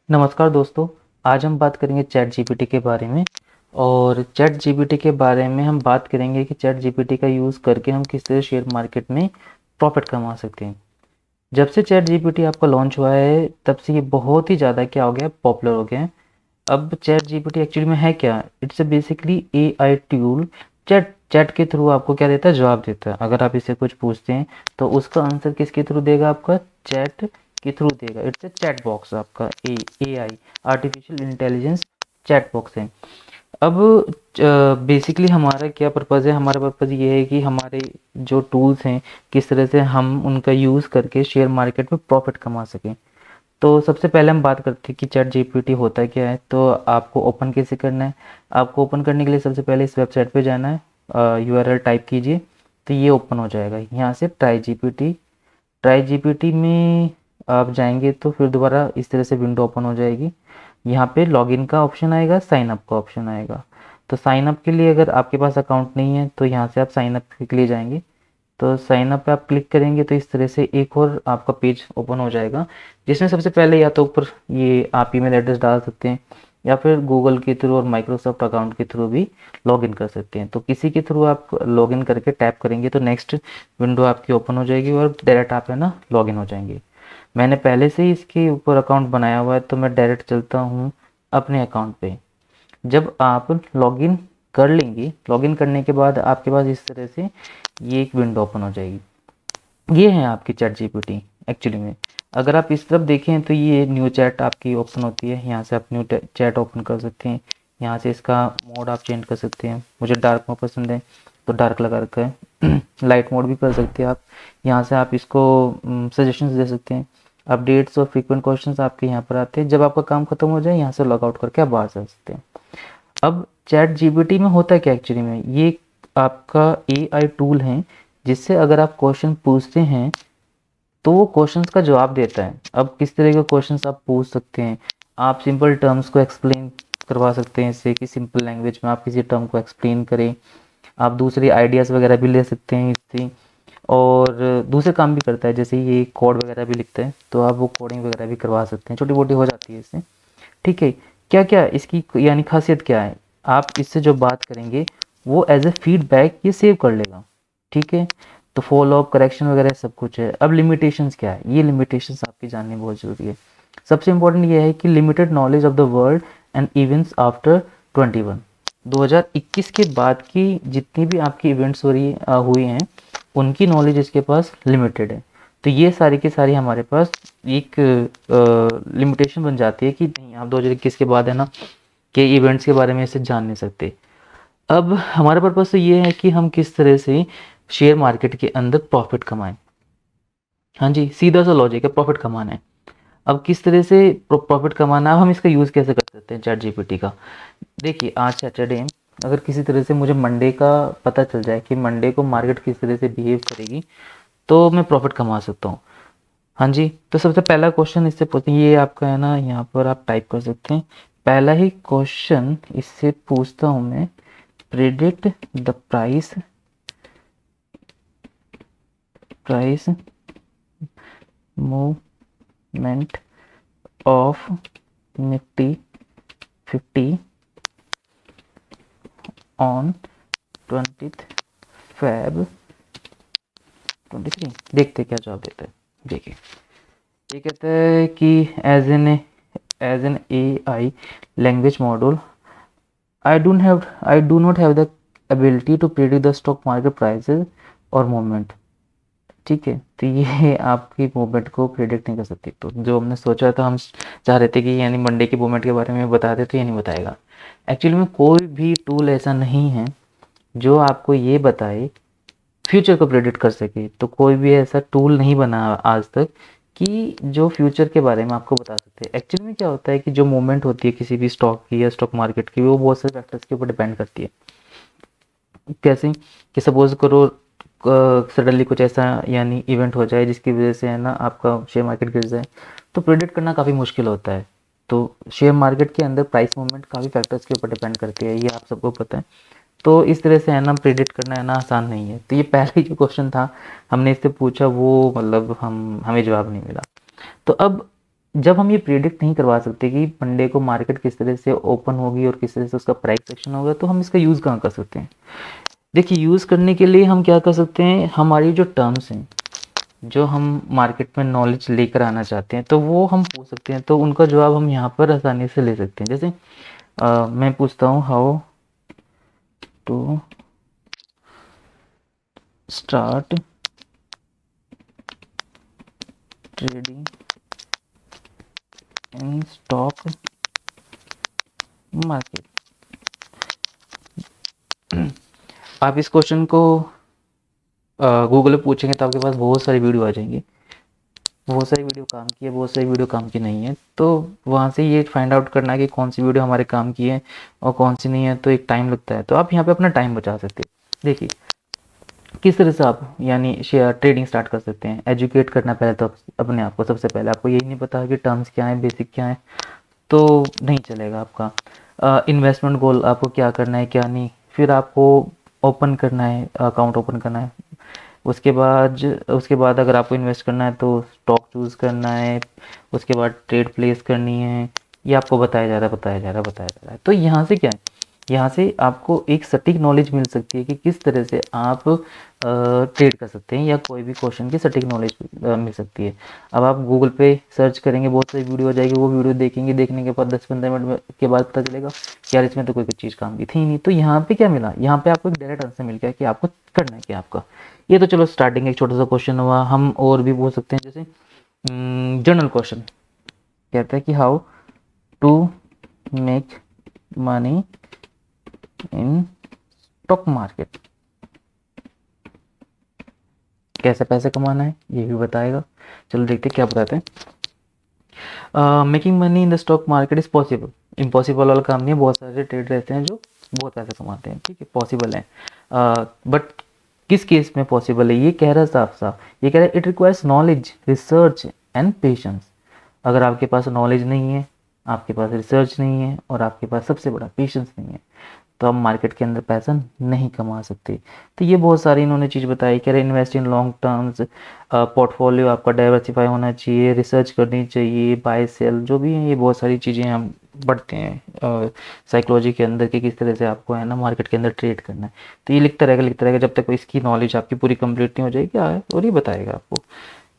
नमस्कार दोस्तों। आज हम बात करेंगे चैट जीपीटी के बारे में। और चैट जीपीटी के बारे में हम बात करेंगे कि चैट जीपीटी का यूज़ करके हम किस तरह शेयर मार्केट में प्रॉफिट कमा सकते हैं। जब से चैट जीपीटी आपका लॉन्च हुआ है तब से ये बहुत ही ज़्यादा क्या हो गया, पॉपुलर हो गया है। अब चैट जीपीटी एक्चुअली में है क्या? It's basically AI tool. Chat chat के थ्रू आपको क्या देता है, जवाब देता है। अगर आप इससे कुछ पूछते हैं तो उसका आंसर किसके थ्रू देगा? आपका चैट के थ्रू देगा। इट्स ए चैट बॉक्स, आपका AI artificial intelligence chat box है। अब बेसिकली हमारा क्या पर्पज़ है? हमारा पर्पज़ ये है कि हमारे जो टूल्स हैं किस तरह से हम उनका यूज़ करके शेयर मार्केट में प्रॉफिट कमा सकें। तो सबसे पहले हम बात करते हैं कि चैट जीपीटी होता क्या है। तो आपको ओपन कैसे करना है? आपको ओपन करने के लिए सबसे पहले इस वेबसाइट पे जाना है, यूआरएल टाइप कीजिए तो ये ओपन हो जाएगा। यहाँ से ट्राई जीपीटी में आप जाएंगे तो फिर दोबारा इस तरह से विंडो ओपन हो जाएगी। यहाँ पे लॉगिन का ऑप्शन आएगा, साइन अप का ऑप्शन आएगा। तो साइन अप के लिए अगर आपके पास अकाउंट नहीं है तो यहाँ से आप साइन अप के लिए जाएंगे। तो साइन अप पे आप क्लिक करेंगे तो इस तरह से एक और आपका पेज ओपन हो जाएगा, जिसमें सबसे पहले या तो ऊपर ये आप ईमेल एड्रेस डाल सकते हैं या फिर गूगल के थ्रू और माइक्रोसॉफ्ट अकाउंट के थ्रू भी लॉगिन कर सकते हैं। तो किसी के थ्रू आप लॉगिन करके टैप करेंगे तो नेक्स्ट विंडो आपकी ओपन हो जाएगी और डायरेक्ट आप है ना लॉगिन हो जाएंगे। मैंने पहले से ही इसके ऊपर अकाउंट बनाया हुआ है तो मैं डायरेक्ट चलता हूँ अपने अकाउंट पे। जब आप लॉगिन कर लेंगे, लॉगिन करने के बाद आपके पास इस तरह से ये एक विंडो ओपन हो जाएगी। ये है आपकी चैट जीपीटी एक्चुअली में। अगर आप इस तरफ देखें तो ये न्यू चैट आपकी ओपन होती है। यहाँ से आप न्यू चैट ओपन कर सकते हैं। यहाँ से इसका मोड आप चेंज कर सकते हैं। मुझे डार्क मोड पसंद है तो डार्क लगा रखा है। लाइट मोड भी कर सकते हैं आप। यहाँ से आप इसको सजेशंस दे सकते हैं। अपडेट्स और फ्रीक्वेंट क्वेश्चंस आपके यहाँ पर आते हैं। जब आपका काम खत्म हो जाए यहाँ से लॉग आउट करके आप बाहर जा सकते हैं। अब चैट जीपीटी में होता है क्या एक्चुअली में, ये आपका एआई टूल है जिससे अगर आप क्वेश्चन पूछते हैं तो वो क्वेश्चंस का जवाब देता है। अब किस तरह के क्वेश्चंस आप पूछ सकते हैं? आप सिंपल टर्म्स को एक्सप्लेन करवा सकते हैं इससे कि सिंपल लैंग्वेज में आप किसी टर्म को एक्सप्लेन करें। आप दूसरी आइडियाज़ वगैरह भी ले सकते हैं इससे। और दूसरे काम भी करता है, जैसे ये कोड वगैरह भी लिखता है तो आप वो कोडिंग वगैरह भी करवा सकते हैं, छोटी मोटी हो जाती है इससे। ठीक है। क्या क्या इसकी यानी खासियत क्या है? आप इससे जो बात करेंगे वो एज ए फीडबैक ये सेव कर लेगा। ठीक है। तो फॉलो अप, करेक्शन वगैरह सब कुछ है। अब लिमिटेशंस क्या है? ये लिमिटेशंस आपकी जाननी बहुत ज़रूरी है। सबसे इंपॉर्टेंट ये है कि limited knowledge of the world and events after 21 2021 के बाद की जितनी भी आपकी इवेंट्स हुई हैं उनकी नॉलेज इसके पास लिमिटेड है। तो ये सारी की सारी हमारे पास एक लिमिटेशन बन जाती है कि नहीं, आप 2021 के बाद है ना के इवेंट्स के बारे में इसे जान नहीं सकते। अब हमारा पर्पस तो ये है कि हम किस तरह से शेयर मार्केट के अंदर प्रॉफिट कमाएं। हाँ जी, सीधा सा लॉजिक है, प्रॉफिट कमाना है। अब किस तरह से प्रॉफिट कमाना है, अब हम इसका यूज़ कैसे कर सकते हैं चैट जीपीटी का? देखिए आज सैटरडे है। अगर किसी तरह से मुझे मंडे का पता चल जाए कि मंडे को मार्केट किस तरह से बिहेव करेगी तो मैं प्रॉफिट कमा सकता हूँ। हाँ जी, तो सबसे पहला क्वेश्चन इससे पूछते हैं, ये आपका है ना, यहाँ पर आप टाइप कर सकते हैं। पहला ही क्वेश्चन इससे पूछता हूँ मैं, predict the price movement of Nifty 50 on 20 Feb 23। देखते हैं क्या जवाब देता है। देखिए ये कहता है कि as an AI language model, I do not have the ability to predict the stock market prices or movement। ठीक है, तो ये आपकी मूवमेंट को प्रिडिक्ट नहीं कर सकती। तो जो हमने सोचा था, हम चाह रहे थे कि यानी मंडे की मूवमेंट के बारे में बता दे, तो ये नहीं बताएगा। एक्चुअली में कोई भी टूल ऐसा नहीं है जो आपको ये बताए, फ्यूचर को प्रेडिक्ट कर सके। तो कोई भी ऐसा टूल नहीं बना आज तक कि जो फ्यूचर के बारे में आपको बता सकते हैं। एक्चुअली में क्या होता है कि जो मूवमेंट होती है किसी भी स्टॉक की या स्टॉक मार्केट की, वो बहुत सारे फैक्टर्स के ऊपर डिपेंड करती है। कैसे कि सपोज करो सडनली कुछ ऐसा यानी इवेंट हो जाए जिसकी वजह से है ना आपका शेयर मार्केट गिर जाए, तो प्रेडिक्ट करना काफ़ी मुश्किल होता है। तो शेयर मार्केट के अंदर प्राइस मूवमेंट काफ़ी फैक्टर्स के ऊपर डिपेंड करती है, ये आप सबको पता है। तो इस तरह से है ना प्रेडिक्ट करना है ना आसान नहीं है। तो ये पहले ही जो क्वेश्चन था हमने इससे पूछा वो मतलब हमें जवाब नहीं मिला। तो अब जब हम ये प्रेडिक्ट नहीं करवा सकते कि मंडे को मार्केट किस तरह से ओपन होगी और किस तरह से उसका प्राइस एक्शन होगा, तो हम इसका यूज़ कहाँ कर सकते हैं? देखिए, यूज़ करने के लिए हम क्या कर सकते हैं, हमारी जो टर्म्स हैं, जो हम मार्केट में नॉलेज लेकर आना चाहते हैं, तो वो हम पूछ सकते हैं। तो उनका जवाब हम यहाँ पर आसानी से ले सकते हैं। जैसे मैं पूछता हूँ, how to start trading in stock market. आप इस क्वेश्चन को गूगल पे पूछेंगे तो आपके पास बहुत सारी वीडियो आ जाएंगी, बहुत सारी वीडियो काम की है, बहुत सारी वीडियो काम की नहीं है। तो वहाँ से ये फाइंड आउट करना है कि कौन सी वीडियो हमारे काम की है और कौन सी नहीं है, तो एक टाइम लगता है। तो आप यहाँ पे अपना टाइम बचा सकते हैं। देखिए, किस तरह से आप यानी शेयर ट्रेडिंग स्टार्ट कर सकते हैं। एजुकेट करना पहले तो अपने आप को। सबसे पहले आपको यही नहीं पता कि टर्म्स क्या है, बेसिक क्या है, तो नहीं चलेगा आपका। इन्वेस्टमेंट गोल, आपको क्या करना है क्या नहीं। फिर आपको ओपन करना है, अकाउंट ओपन करना है। उसके बाद अगर आपको इन्वेस्ट करना है तो स्टॉक चूज़ करना है। उसके बाद ट्रेड प्लेस करनी है। ये आपको बताया जा रहा है, बताया जा रहा है, बताया जा रहा है। तो यहाँ से क्या है, यहाँ से आपको एक सटीक नॉलेज मिल सकती है कि किस तरह से आप ट्रेड कर सकते हैं, या कोई भी क्वेश्चन की सटीक नॉलेज मिल सकती है। अब आप गूगल पे सर्च करेंगे, बहुत सारी वीडियो आ जाएगी, वो वीडियो देखेंगे, देखने के बाद 10-15 मिनट के बाद पता चलेगा कि यार इसमें तो कोई चीज़ काम की थी नहीं। तो यहाँ पे क्या मिला, यहाँ पे आपको एक डायरेक्ट आंसर मिल गया कि आपको करना है क्या आपका। ये तो चलो स्टार्टिंग एक छोटा सा क्वेश्चन हुआ। हम और भी पूछ सकते हैं, जैसे जनरल क्वेश्चन कहता है कि how to make money in stock market. कैसे पैसे कमाना है ये भी बताएगा। चलो देखते हैं क्या बताते हैं। Making money in the stock market is possible. Impossible वाला काम नहीं है, बहुत सारे ट्रेड रहते हैं जो बहुत पैसे कमाते हैं, ठीक है, पॉसिबल है। बट किस केस में पॉसिबल है, ये कह रहा है साफ साफ, ये कह रहा है it requires knowledge, research and patience. अगर आपके पास नॉलेज नहीं है, आपके पास रिसर्च नहीं है, और आपके पास सबसे बड़ा पेशेंस नहीं है, तो आप मार्केट के अंदर पैसा नहीं कमा सकते। तो ये बहुत सारी इन्होंने चीज़ बताई। कह रहे invest in long terms, portfolio आपका डाइवर्सिफाई होना चाहिए, रिसर्च करनी चाहिए, बाय सेल, जो भी है ये बहुत सारी चीज़ें हम पढ़ते हैं साइकोलॉजी के अंदर कि किस तरह से आपको है ना मार्केट के अंदर ट्रेड करना है। तो ये लिखता रहेगा जब तक इसकी नॉलेज आपकी पूरी कंप्लीट नहीं हो जाएगी, और ये बताएगा आपको।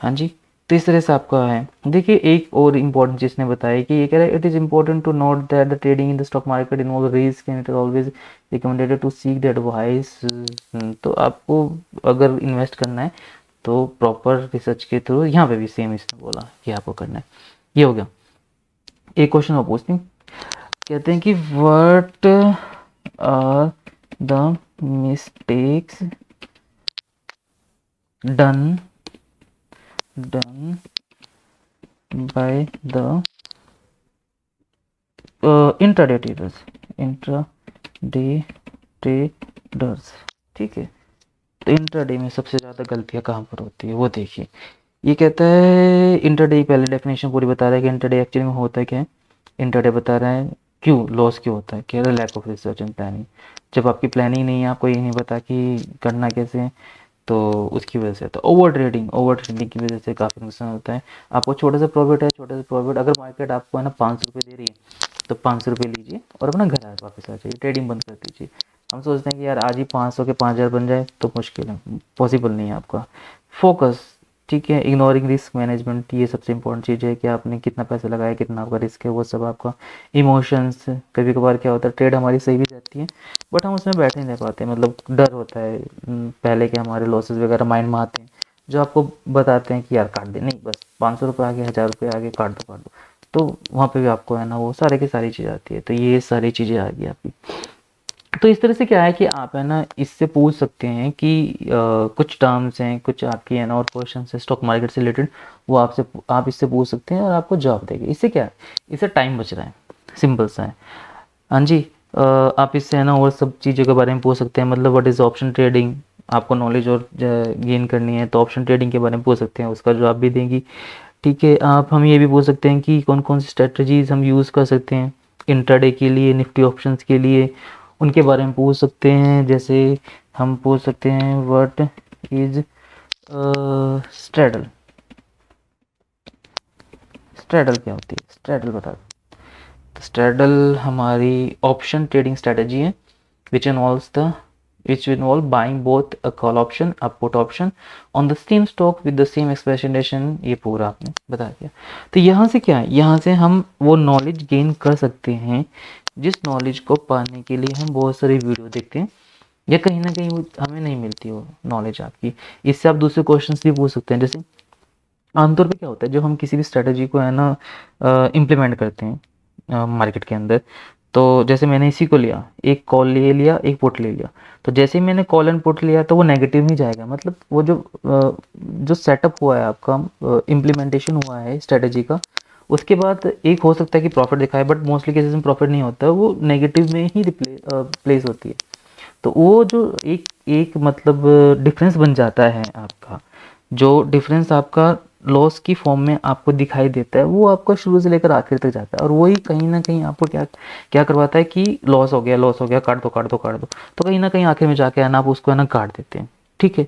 हाँ जी, तो इस तरह से आपका है। देखिए, एक और इम्पोर्टेंट चीज़ ने बताया कि ये कह रहा है it is important to note that the trading in the stock market involve risk and it is always recommended to seek the advice. तो आपको अगर इन्वेस्ट करना है तो प्रॉपर रिसर्च के थ्रू, यहाँ पे भी सेम इसने बोला कि आपको करना है। ये हो गया। एक क्वेश्चन मैं पूछती हूँ, कहते हैं कि what are the mistakes done by the intraday traders, intraday traders, ठीक है। तो इंट्राडे में सबसे ज़्यादा गलतियाँ कहाँ पर होती है वो देखिए। ये कहता है इंट्राडे, पहले डेफिनेशन पूरी बता रहा है कि इंट्राडे एक्चुअली में होता है क्या है। इंट्राडे बता रहा है क्यों लॉस क्यों होता है, कह रहा है lack of research and planning. जब आपकी प्लानिंग नहीं है, आपको ये नहीं पता कि करना कैसे है, तो उसकी वजह से। तो ओवर ट्रेडिंग की वजह से काफ़ी नुकसान होता है। आपको छोटा सा प्रॉफिट है, छोटा सा प्रॉफिट, अगर मार्केट आपको है ना 500 रुपये दे रही है, तो 500 रुपये लीजिए और अपना घर आ वापस आ जाइए, ट्रेडिंग बंद कर दीजिए। हम सोचते हैं कि यार आज ही 500 के 5000 बन जाए, तो मुश्किल है, पॉसिबल नहीं है आपका। फोकस, ठीक है, इग्नोरिंग रिस्क मैनेजमेंट, ये सबसे इंपॉर्टेंट चीज़ है कि आपने कितना पैसा लगाया, कितना आपका रिस्क है, वो सब आपका। इमोशंस, कभी कभार क्या होता है ट्रेड हमारी सही भी रहती है, बट हम उसमें बैठ नहीं रह पाते, मतलब डर होता है पहले के हमारे लॉसेस वगैरह माइंड में आते हैं, जो आपको बताते हैं कि यार काट दे, नहीं बस 500 रुपये आ गए, 1000 रुपये आ गए, काट दो। तो वहाँ पे भी आपको है ना वो सारे की सारी चीज़ें आती है। तो ये सारी चीज़ें आ गई आपकी। तो इस तरह से क्या है कि आप है ना इससे पूछ सकते हैं कि कुछ टर्म्स हैं, कुछ आपकी है ना और क्वेश्चन है स्टॉक मार्केट से रिलेटेड, वो आप इससे पूछ सकते हैं और आपको जवाब देंगे। इससे क्या है, इससे टाइम बच रहा है, सिंपल सा है। हाँ जी, आप इससे है ना और सब चीज़ों के बारे में पूछ सकते हैं, मतलब व्हाट इज़ ऑप्शन ट्रेडिंग, आपको नॉलेज और गेन करनी है तो ऑप्शन ट्रेडिंग के बारे में पूछ सकते हैं, उसका जवाब भी देंगी। ठीक है, आप हम ये भी पूछ सकते हैं कि कौन कौन सी स्ट्रेटजीज हम यूज़ कर सकते हैं इंट्राडे के लिए, निफ्टी ऑप्शंस के लिए, उनके बारे में पूछ सकते हैं। जैसे हम पूछ सकते हैं व्हाट इज स्ट्रेडल, स्ट्रैडल क्या होती है? स्ट्रैडल बता दो। तो स्ट्रैडल हमारी ऑप्शन ट्रेडिंग स्ट्रेटजी है which involves the which involve buying both a call option a put option on the same stock with the same expectation। ये पूरा आपने बता दिया। तो यहाँ से क्या है, यहाँ से हम वो नॉलेज गेन कर सकते हैं जिस नॉलेज को पाने के लिए हम बहुत सारी वीडियो देखते हैं या कहीं ना कहीं हमें नहीं मिलती वो नॉलेज आपकी। इससे आप दूसरे क्वेश्चंस भी पूछ सकते हैं। जैसे आमतौर पे क्या होता है, जो हम किसी भी स्ट्रेटजी को है ना इम्प्लीमेंट करते हैं मार्केट के अंदर, तो जैसे मैंने इसी को लिया, एक कॉल ले लिया एक पुट ले लिया, तो जैसे ही मैंने कॉल एंड पुट लिया तो वो नेगेटिव ही जाएगा। मतलब वो जो सेटअप हुआ है आपका, इम्प्लीमेंटेशन हुआ है स्ट्रेटजी का, उसके बाद एक हो सकता है कि प्रॉफिट दिखाए, बट मोस्टली केसेस में प्रॉफिट नहीं होता है, वो नेगेटिव में ही प्लेस होती है। तो वो जो एक एक मतलब डिफरेंस बन जाता है आपका, जो डिफरेंस आपका लॉस की फॉर्म में आपको दिखाई देता है, वो आपका शुरू से लेकर आखिर तक जाता है, और वही कहीं ना कहीं आपको क्या क्या करवाता है कि लॉस हो गया, काट दो काट दो काट दो, तो कहीं ना कहीं आखिर में जाके है ना आप उसको है ना काट देते हैं। ठीक है,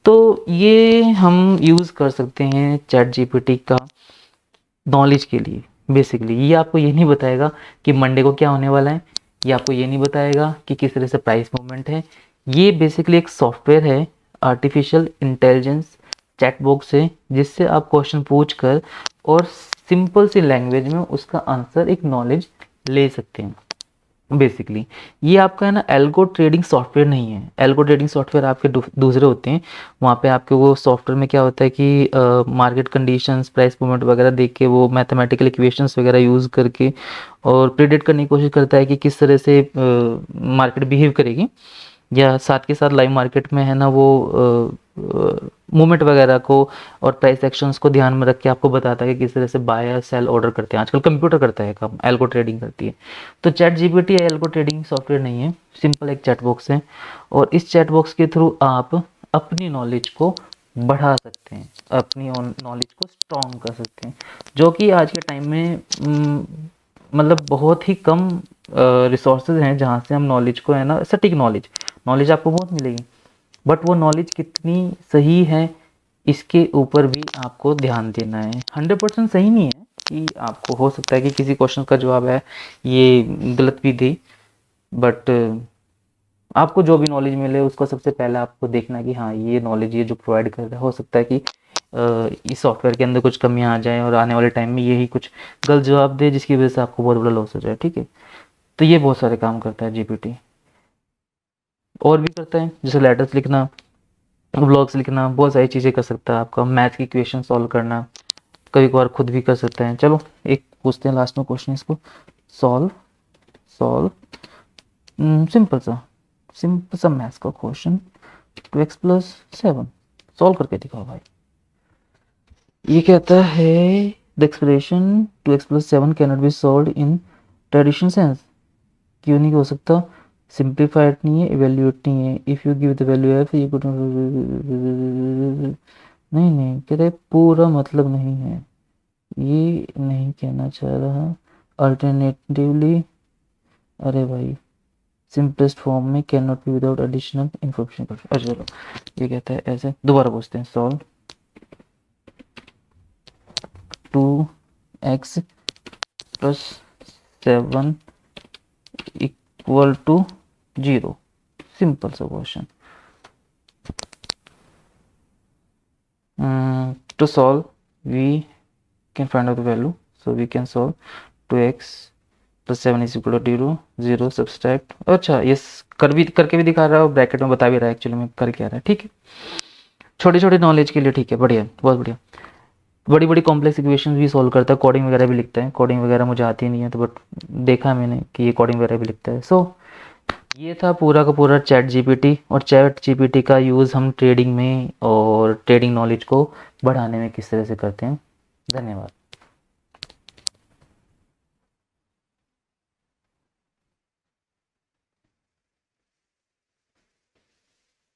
तो ये हम यूज़ कर सकते हैं चैट जीपीटी का नॉलेज के लिए। बेसिकली ये आपको ये नहीं बताएगा कि मंडे को क्या होने वाला है, ये आपको ये नहीं बताएगा कि किस तरह से प्राइस मूवमेंट है। ये बेसिकली एक सॉफ्टवेयर है, आर्टिफिशियल इंटेलिजेंस चैट बॉक्स है, जिससे आप क्वेश्चन पूछ कर और सिंपल सी लैंग्वेज में उसका आंसर एक नॉलेज ले सकते हैं। बेसिकली ये आपका है ना एल्गो ट्रेडिंग सॉफ्टवेयर नहीं है। एल्गो ट्रेडिंग सॉफ्टवेयर आपके दूसरे होते हैं। वहाँ पे आपके वो सॉफ्टवेयर में क्या होता है कि मार्केट कंडीशंस, प्राइस मूवमेंट वगैरह देख के वो मैथमेटिकल इक्वेशंस वगैरह यूज़ करके और प्रिडिक्ट करने की कोशिश करता है कि किस तरह से मार्केट बिहेव करेगी, या साथ के साथ लाइव मार्केट में है ना वो मूवमेंट वगैरह को और प्राइस एक्शंस को ध्यान में रख के आपको बताता है कि किस तरह से बाय या सेल ऑर्डर करते हैं। आजकल कंप्यूटर करता है काम, एल्गो ट्रेडिंग करती है। तो chat GPT algo trading software नहीं है, सिंपल एक चैट बॉक्स है, और इस चैट बॉक्स के थ्रू आप अपनी नॉलेज को बढ़ा सकते हैं, अपनी नॉलेज को स्ट्रॉन्ग कर सकते हैं, जो कि आज के टाइम में मतलब बहुत ही कम रिसोर्सेज हैं जहाँ से हम नॉलेज को है ना, सटीक नॉलेज आपको बहुत मिलेगी, बट वो नॉलेज कितनी सही है इसके ऊपर भी आपको ध्यान देना है। 100% सही नहीं है कि आपको हो सकता है कि किसी क्वेश्चन का जवाब है ये गलत भी दे, बट आपको जो भी नॉलेज मिले उसको सबसे पहले आपको देखना है कि हाँ ये नॉलेज ये जो प्रोवाइड कर रहा है, हो सकता है कि इस सॉफ्टवेयर के अंदर कुछ कमियां आ जाए और आने वाले टाइम में यही कुछ गलत जवाब दे जिसकी वजह से आपको बहुत बड़ा लॉस हो जाए। ठीक है, तो ये बहुत सारे काम करता है जीपीटी, और भी करता है जैसे लेटर्स लिखना, ब्लॉग्स लिखना, बहुत सारी चीज़ें कर सकता है। आपका मैथ की इक्वेशन सॉल्व करना कभी कभार खुद भी कर सकते हैं। चलो एक पूछते हैं लास्ट में क्वेश्चन, इसको सॉल्व सिंपल सा मैथ्स का क्वेश्चन, 2x+7 सॉल्व करके दिखाओ भाई। ये कहता है the expression 2x+7 can not be solve in traditional sense. क्यों नहीं हो सकता? सिंप्लीफाइड नहीं है, इवेल्यूएट नहीं है। If you give the value F you put, नहीं कहते पूरा मतलब नहीं है, ये नहीं कहना चाह रहा। अल्टरनेटिवली, अरे भाई सिंपलेस्ट फॉर्म में can not be without additional information. अच्छा चलो ये कहता है ऐसे, दोबारा पूछते हैं। Solve 2x+7 = 0। सिंपल सा question. To solve we can find out the value, so we can solve 2x+7 = 0 subtract. अच्छा ये करके भी दिखा रहा है और ब्रैकेट में बता भी रहा है एक्चुअली में कर क्या रहा है। ठीक है, छोटे छोटे नॉलेज के लिए ठीक है, बढ़िया, बहुत बढ़िया। बड़ी बड़ी कॉम्प्लेक्स इक्वेशंस भी सॉल्व करता है, कोडिंग वगैरह भी लिखता है। कोडिंग वगैरह मुझे आती नहीं है तो बट देखा मैंने कि ये कोडिंग वगैरह भी लिखता है। सो ये था पूरा का पूरा चैट जीपीटी, और चैट जीपीटी का यूज़ हम ट्रेडिंग में और ट्रेडिंग नॉलेज को बढ़ाने में किस तरह से करते हैं। धन्यवाद।